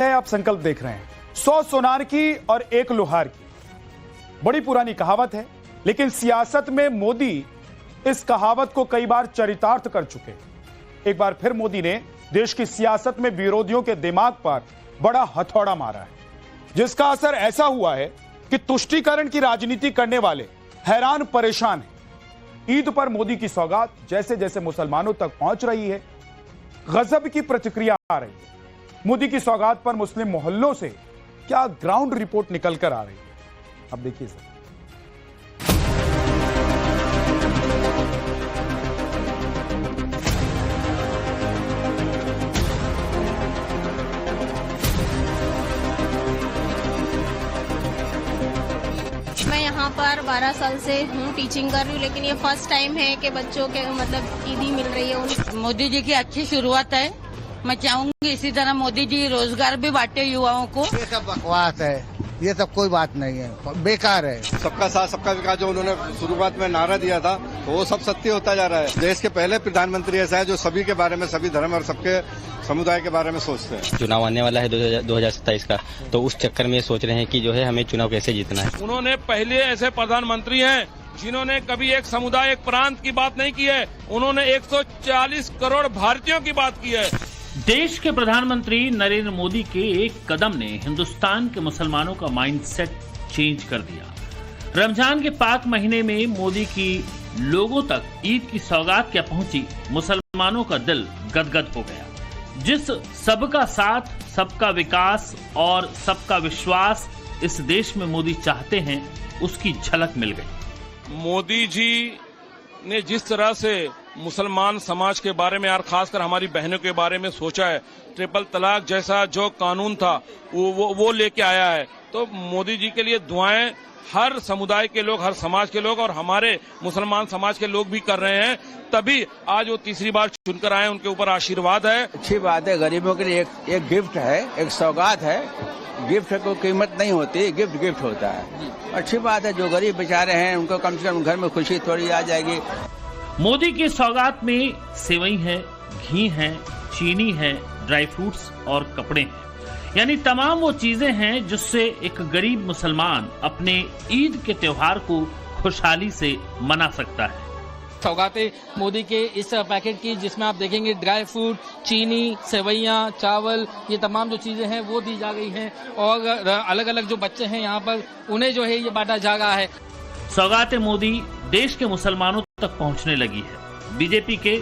आप संकल्प देख रहे हैं। 100 सोनार की और 1 लोहार की, बड़ी पुरानी कहावत है, लेकिन सियासत में मोदी इस कहावत को कई बार चरितार्थ कर चुके हैं। एक बार फिर मोदी ने देश की सियासत में विरोधियों के दिमाग पर बड़ा हथौड़ा मारा है, जिसका असर ऐसा हुआ है कि तुष्टीकरण की राजनीति करने वाले हैरान परेशान हैं। ईद पर मोदी की सौगात जैसे जैसे मुसलमानों तक पहुंच रही है, गजब की प्रतिक्रिया आ रही है। मोदी की सौगात पर मुस्लिम मोहल्लों से क्या ग्राउंड रिपोर्ट निकल कर आ रही है, अब देखिए सर। मैं यहाँ पर 12 साल से हूँ, टीचिंग कर रही हूँ, लेकिन ये फर्स्ट टाइम है कि बच्चों के मतलब ईदी मिल रही है। मोदी जी की अच्छी शुरुआत है। मैं चाहूंगी इसी तरह मोदी जी रोजगार भी बांटे युवाओं को। ये सब बकवास है, ये सब कोई बात नहीं है, बेकार है। सबका साथ सबका विकास जो उन्होंने शुरुआत में नारा दिया था, तो वो सब सत्य होता जा रहा है। देश के पहले प्रधानमंत्री ऐसा है जो सभी के बारे में, सभी धर्म और सबके समुदाय के बारे में सोचते हैं। चुनाव आने वाला है 2027 का, तो उस चक्कर में सोच रहे हैं कि जो है हमें चुनाव कैसे जीतना है। उन्होंने पहले ऐसे प्रधानमंत्री हैं जिन्होंने कभी एक समुदाय, एक प्रांत की बात नहीं की है। उन्होंने 140 करोड़ भारतीयों की बात की है। देश के प्रधानमंत्री नरेंद्र मोदी के एक कदम ने हिंदुस्तान के मुसलमानों का माइंडसेट चेंज कर दिया। रमजान के पाक महीने में मोदी की लोगों तक ईद की सौगात क्या पहुंची, मुसलमानों का दिल गदगद हो गया। जिस सबका साथ, सबका विकास और सबका विश्वास इस देश में मोदी चाहते हैं, उसकी झलक मिल गई। मोदी जी ने जिस तरह से मुसलमान समाज के बारे में और खासकर हमारी बहनों के बारे में सोचा है, ट्रिपल तलाक जैसा जो कानून था वो लेके आया है, तो मोदी जी के लिए दुआएं हर समुदाय के लोग, हर समाज के लोग और हमारे मुसलमान समाज के लोग भी कर रहे हैं। तभी आज वो तीसरी बार चुनकर आए, उनके ऊपर आशीर्वाद है। अच्छी बात है, गरीबों के लिए एक गिफ्ट है, एक सौगात है। गिफ्ट को कीमत नहीं होती, गिफ्ट होता है। अच्छी बात है, जो गरीब बेचारे हैं उनको कम से कम घर में खुशी थोड़ी आ जाएगी। मोदी की सौगात में सेवई है, घी है, चीनी है, ड्राई फ्रूट्स और कपड़े हैं, यानी तमाम वो चीजें हैं जिससे एक गरीब मुसलमान अपने ईद के त्योहार को खुशहाली से मना सकता है। सौगातें मोदी के इस पैकेट की, जिसमें आप देखेंगे ड्राई फ्रूट, चीनी, सेवइयाँ, चावल, ये तमाम जो चीजें हैं वो दी जा गई हैं और अलग अलग जो बच्चे हैं यहाँ पर उन्हें जो है ये बांटा जा रहा है। सौगातें मोदी देश के मुसलमानों तक पहुंचने लगी है। बीजेपी के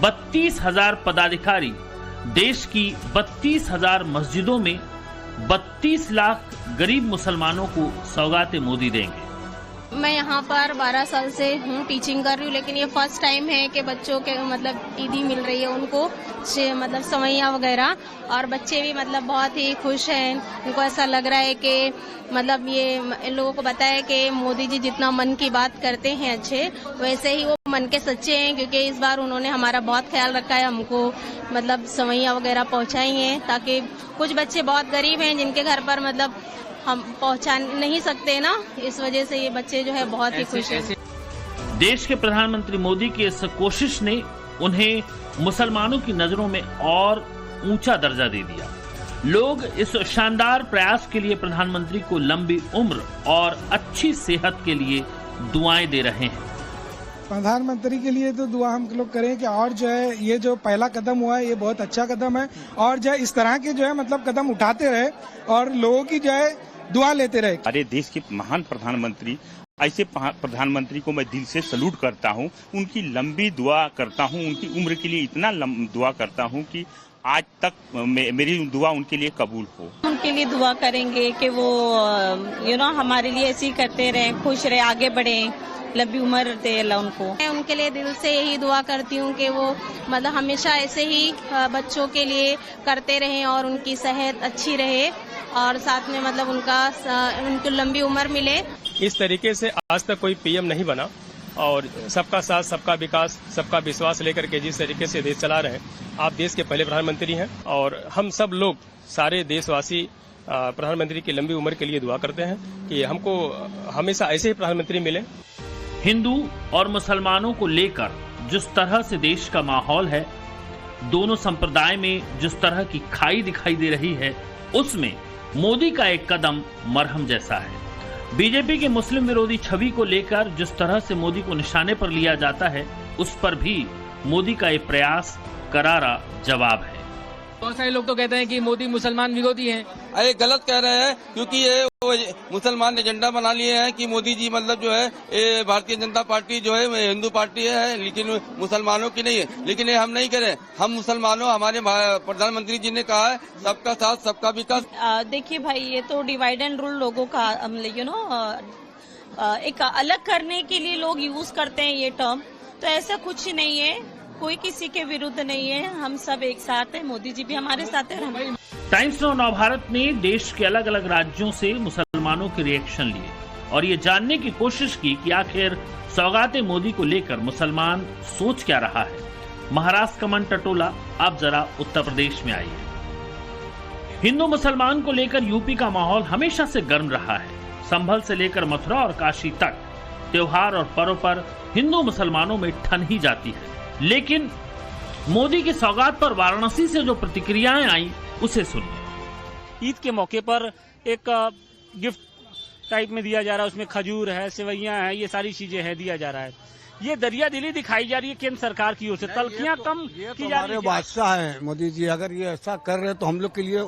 32,000 पदाधिकारी देश की 32,000 मस्जिदों में 32 लाख गरीब मुसलमानों को सौगातें मोदी देंगे। मैं यहाँ पर 12 साल से हूँ, टीचिंग कर रही हूँ, लेकिन ये फर्स्ट टाइम है कि बच्चों के मतलब ईदी मिल रही है उनको, मतलब सवैयाँ वगैरह, और बच्चे भी मतलब बहुत ही खुश हैं। उनको ऐसा लग रहा है कि मतलब ये इन लोगों को बताया कि मोदी जी जितना मन की बात करते हैं अच्छे, वैसे ही वो मन के सच्चे हैं, क्योंकि इस बार उन्होंने हमारा बहुत ख्याल रखा है, हमको मतलब सवैयाँ वगैरह पहुँचाई हैं, ताकि कुछ बच्चे बहुत गरीब हैं जिनके घर पर मतलब हम पहुंचा नहीं सकते ना, इस वजह से ये बच्चे जो है बहुत ही खुश हैं। देश के प्रधानमंत्री मोदी की इस कोशिश ने उन्हें मुसलमानों की नजरों में और ऊंचा दर्जा दे दिया। लोग इस शानदार प्रयास के लिए प्रधानमंत्री को लंबी उम्र और अच्छी सेहत के लिए दुआएं दे रहे हैं। प्रधानमंत्री के लिए तो दुआ हम लोग करें कि और जो है ये जो पहला कदम हुआ है ये बहुत अच्छा कदम है, और जो है इस तरह के जो है मतलब कदम उठाते रहे और लोगों की जो है दुआ लेते रहे। अरे देश के महान प्रधानमंत्री, ऐसे प्रधानमंत्री को मैं दिल से सलूट करता हूं, उनकी लंबी दुआ करता हूं, उनकी उम्र के लिए इतना दुआ करता हूं कि आज तक मेरी दुआ उनके लिए कबूल हो। उनके लिए दुआ करेंगे कि वो हमारे लिए ऐसे ही करते रहे, खुश रहे, आगे बढ़े, लंबी उम्र दे अल्लाह उनको। मैं उनके लिए दिल से यही दुआ करती हूँ कि वो मतलब हमेशा ऐसे ही बच्चों के लिए करते रहें और उनकी सेहत अच्छी रहे और साथ में मतलब उनको लंबी उम्र मिले। इस तरीके से आज तक कोई पीएम नहीं बना, और सबका साथ, सबका विकास, सबका विश्वास लेकर के जिस तरीके से देश चला रहे हैं, आप देश के पहले प्रधानमंत्री हैं और हम सब लोग, सारे देशवासी प्रधानमंत्री की लंबी उम्र के लिए दुआ करते हैं कि हमको हमेशा ऐसे ही प्रधानमंत्री मिले। हिंदू और मुसलमानों को लेकर जिस तरह से देश का माहौल है, दोनों संप्रदाय में जिस तरह की खाई दिखाई दे रही है, उसमें मोदी का एक कदम मरहम जैसा है। बीजेपी के मुस्लिम विरोधी छवि को लेकर जिस तरह से मोदी को निशाने पर लिया जाता है, उस पर भी मोदी का ये प्रयास करारा जवाब है। बहुत सारे लोग तो कहते हैं कि मोदी मुसलमान विरोधी हैं। अरे गलत कह रहे हैं, क्योंकि ये मुसलमान एजेंडा बना लिए हैं कि मोदी जी मतलब जो है ये भारतीय जनता पार्टी जो है हिंदू पार्टी है, लेकिन मुसलमानों की नहीं है। लेकिन ये हम नहीं करें, हम मुसलमानों, हमारे प्रधानमंत्री जी ने कहा है सबका साथ सबका विकास। देखिए भाई, ये तो डिवाइड एंड रूल लोगों का एक अलग करने के लिए लोग यूज करते हैं ये टर्म, तो ऐसा कुछ नहीं है, कोई किसी के विरुद्ध नहीं है, हम सब एक साथ हैं, मोदी जी भी हमारे साथ हैं। टाइम्स नाउ नवभारत ने देश के अलग अलग राज्यों से मुसलमानों के रिएक्शन लिए और ये जानने की कोशिश की कि आखिर सौगाते मोदी को लेकर मुसलमान सोच क्या रहा है। महाराष्ट्र का मन टटोला, अब जरा उत्तर प्रदेश में आइए। हिंदू मुसलमान को लेकर यूपी का माहौल हमेशा से गर्म रहा है। संभल से लेकर मथुरा और काशी तक त्योहार और पर्व पर हिंदू मुसलमानों में ठन ही जाती है। लेकिन मोदी की सौगात पर वाराणसी से जो प्रतिक्रियाएं आई, उसे सुनिए। ईद के मौके पर एक गिफ्ट टाइप में दिया जा रहा है, उसमें खजूर है, सेवैयां है, ये सारी चीजें है दिया जा रहा है। ये दरिया दिली दिखाई जा रही है केंद्र सरकार की ओर से, तलखियां कम की जा रही है। बादशाह है मोदी जी, अगर ये ऐसा कर रहे तो हम लोग के लिए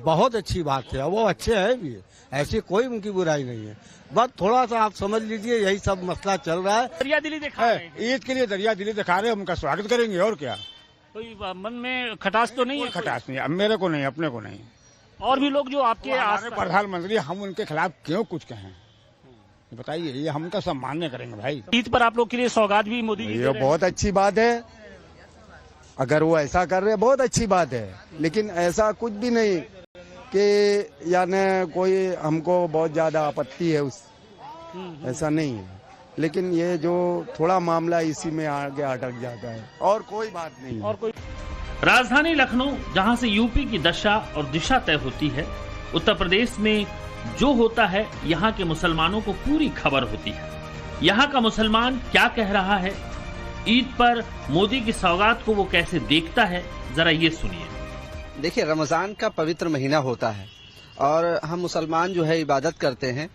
बहुत अच्छी बात है। वो अच्छे है भी, ऐसी कोई उनकी बुराई नहीं है। बस थोड़ा सा आप समझ लीजिए, यही सब मसला चल रहा है। दरिया दिली दिखा रहे हैं, ईद के लिए दरिया दिली दिखा रहे हैं, उनका स्वागत करेंगे और क्या। कोई मन में खटास तो नहीं है? खटास नहीं, मेरे को नहीं, अपने को नहीं। और भी लोग जो आपके प्रधानमंत्री, हम उनके खिलाफ क्यों कुछ कहें, बताइए। ये हम तो सब मान्य करेंगे भाई। ईद पर आप लोग के लिए सौगात भी मोदी जी, ये बहुत अच्छी बात है। अगर वो ऐसा कर रहे हैं बहुत अच्छी बात है, लेकिन ऐसा कुछ भी नहीं कि यानी कोई हमको बहुत ज्यादा आपत्ति है उस, ऐसा नहीं है। लेकिन ये जो थोड़ा मामला इसी में आगे अटक जाता है, और कोई बात नहीं है। और कोई राजधानी लखनऊ, जहां से यूपी की दशा और दिशा तय होती है, उत्तर प्रदेश में जो होता है यहाँ के मुसलमानों को पूरी खबर होती है। यहाँ का मुसलमान क्या कह रहा है, ईद पर मोदी की सौगात को वो कैसे देखता है, जरा ये सुनिए। देखिए, रमजान का पवित्र महीना होता है और हम मुसलमान जो है इबादत करते हैं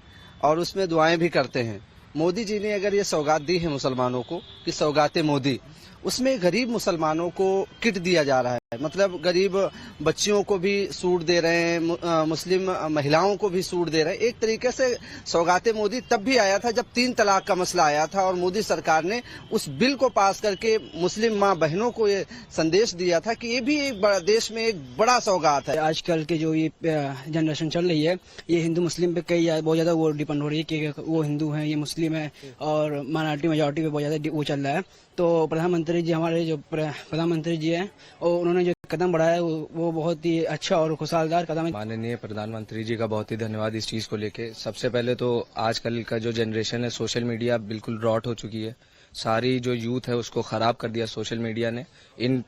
और उसमें दुआएं भी करते हैं। मोदी जी ने अगर ये सौगात दी है मुसलमानों को कि सौगाते मोदी, उसमें गरीब मुसलमानों को किट दिया जा रहा है। मतलब गरीब बच्चियों को भी सूट दे रहे हैं, मुस्लिम महिलाओं को भी सूट दे रहे हैं। एक तरीके से सौगाते मोदी तब भी आया था जब 3 तलाक का मसला आया था और मोदी सरकार ने उस बिल को पास करके मुस्लिम माँ बहनों को ये संदेश दिया था कि ये भी एक देश में एक बड़ा सौगात है। आजकल के जो ये जनरेशन चल रही है, ये हिंदू मुस्लिम पे बहुत ज्यादा वो डिपेंड हो रही है कि वो हिंदू है, ये मुस्लिम है, और माइनॉरिटी मेजॉरिटी पे बहुत ज्यादा वो चल रहा है। तो प्रधानमंत्री जी, हमारे जो प्रधानमंत्री जी हैं, और उन्होंने जो कदम बढ़ाया है वो बहुत ही अच्छा और खुशहालदार कदम है। माननीय प्रधानमंत्री जी का बहुत ही धन्यवाद इस चीज को लेके। सबसे पहले तो आजकल का जो जनरेशन है, सोशल मीडिया बिल्कुल रॉट हो चुकी है। सारी जो यूथ है उसको खराब कर दिया सोशल मीडिया ने। इन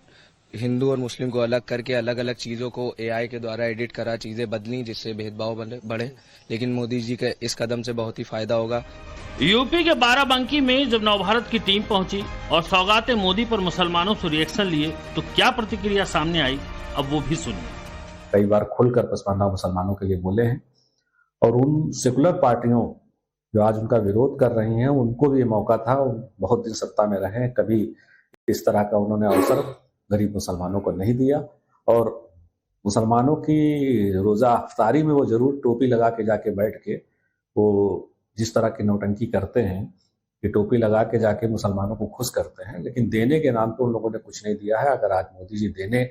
हिंदू और मुस्लिम को अलग करके अलग अलग चीजों को एआई के द्वारा एडिट करा, चीजें बदली जिससे भेदभाव बढ़े। लेकिन मोदी जी के इस कदम से बहुत ही फायदा होगा। यूपी के बाराबंकी में जब नवभारत की टीम पहुंची और सौगाते मोदी पर मुसलमानों से रिएक्शन लिए, तो क्या प्रतिक्रिया सामने आई, अब वो भी सुनिए। कई बार खुलकर पसमानदा मुसलमानों के लिए बोले हैं और उन सेकुलर पार्टियों जो आज उनका विरोध कर रही हैं, उनको भी ये मौका था। बहुत दिन सत्ता में रहे, कभी इस तरह का उन्होंने अवसर गरीब मुसलमानों को नहीं दिया। और मुसलमानों की रोजा अफ्तारी में वो जरूर टोपी लगा के जाके बैठ के वो जिस तरह की नौटंकी करते हैं, ये टोपी लगा के जाके मुसलमानों को खुश करते हैं, लेकिन देने के नाम पे उन लोगों ने कुछ नहीं दिया है। अगर आज मोदी जी देने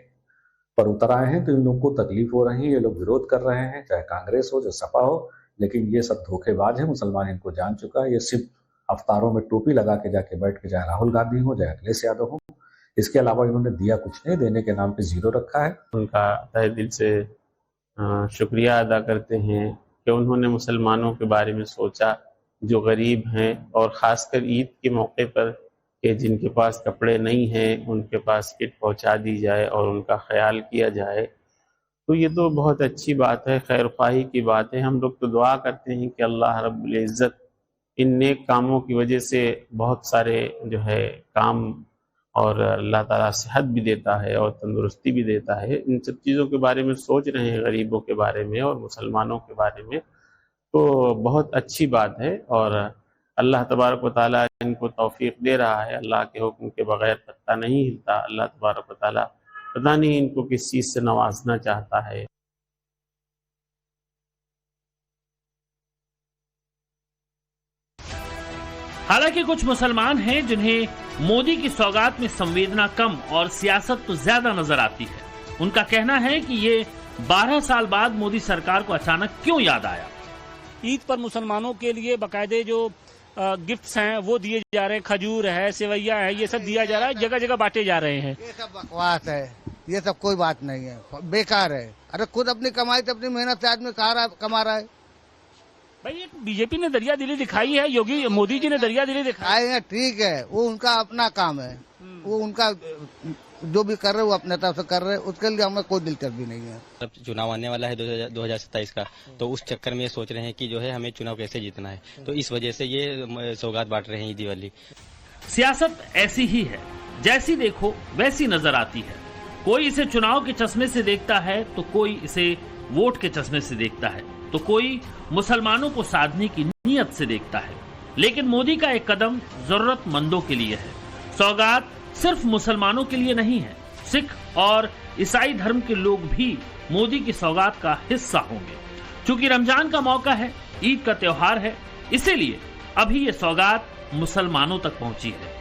पर उतर आए हैं तो इन लोगों को तकलीफ हो रही है, ये लोग विरोध कर रहे हैं, चाहे कांग्रेस हो, चाहे सपा हो, लेकिन ये सब धोखेबाज है। मुसलमान इनको जान चुका है। ये सिर्फ अफ्तारों में टोपी लगा के जाके बैठ के, चाहे राहुल गांधी हो, चाहे अखिलेश यादव हो, इसके अलावा इन्होंने दिया कुछ नहीं, देने के नाम पे जीरो रखा है। उनका तहे दिल से शुक्रिया अदा करते हैं कि उन्होंने मुसलमानों के बारे में सोचा, जो गरीब हैं, और ख़ासकर ईद के मौके पर कि जिनके पास कपड़े नहीं हैं उनके पास किट पहुंचा दी जाए और उनका ख्याल किया जाए। तो ये तो बहुत अच्छी बात है, खैरख्वाही की बात है। हम लोग तो दुआ करते हैं कि अल्लाह रब्बुल इज़्ज़त इन नेक कामों की वजह से बहुत सारे जो है काम और अल्लाह ताला सेहत भी देता है और तंदुरुस्ती भी देता है। इन सब चीज़ों के बारे में सोच रहे हैं, गरीबों के बारे में और मुसलमानों के बारे में, तो बहुत अच्छी बात है। और अल्लाह तबारक व तआला इनको तौफीक दे रहा है। अल्लाह के हुक्म के बगैर पत्ता नहीं हिलता। अल्लाह तबारक व तआला पता नहीं इनको किस चीज़ से नवाजना चाहता है। हालांकि कुछ मुसलमान हैं जिन्हें मोदी की सौगात में संवेदना कम और सियासत तो ज्यादा नजर आती है। उनका कहना है कि ये 12 साल बाद मोदी सरकार को अचानक क्यों याद आया। ईद पर मुसलमानों के लिए बाकायदे जो गिफ्ट्स हैं वो दिए जा रहे हैं, खजूर है, सेवैया है, ये सब दिया जा रहा है, जगह जगह बांटे जा रहे हैं। ये सब बकवास है, ये सब कोई बात नहीं है, बेकार है। अरे खुद अपनी कमाई से अपनी मेहनत से आदमी कमा रहा है। भाई ये बीजेपी ने दरिया दिली दिखाई है, योगी मोदी जी ने दरिया दिली दिखाई है। ठीक है, वो उनका अपना काम है, वो उनका जो भी कर रहे वो अपने तरफ से कर रहे, उसके लिए हमें कोई दिलचस्पी नहीं है। अब चुनाव आने वाला है 2027 का, तो उस चक्कर में सोच रहे हैं कि जो है हमें चुनाव कैसे जीतना है, तो इस वजह से ये सौगात बांट रहे हैं ईदी वाली। सियासत ऐसी ही है, जैसी देखो वैसी नजर आती है। कोई इसे चुनाव के चश्मे से देखता है तो कोई इसे वोट के चश्मे से देखता है, तो कोई मुसलमानों को साधने की नीयत से देखता है। लेकिन मोदी का एक कदम जरूरतमंदों के लिए है। सौगात सिर्फ मुसलमानों के लिए नहीं है, सिख और ईसाई धर्म के लोग भी मोदी की सौगात का हिस्सा होंगे। चूंकि रमजान का मौका है, ईद का त्योहार है, इसीलिए अभी ये सौगात मुसलमानों तक पहुंची है।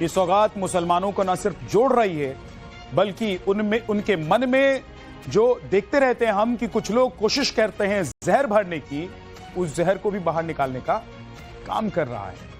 ये सौगात मुसलमानों को न सिर्फ जोड़ रही है, बल्कि उनके मन में जो देखते रहते हैं हम कि कुछ लोग कोशिश करते हैं जहर भरने की, उस जहर को भी बाहर निकालने का काम कर रहा है।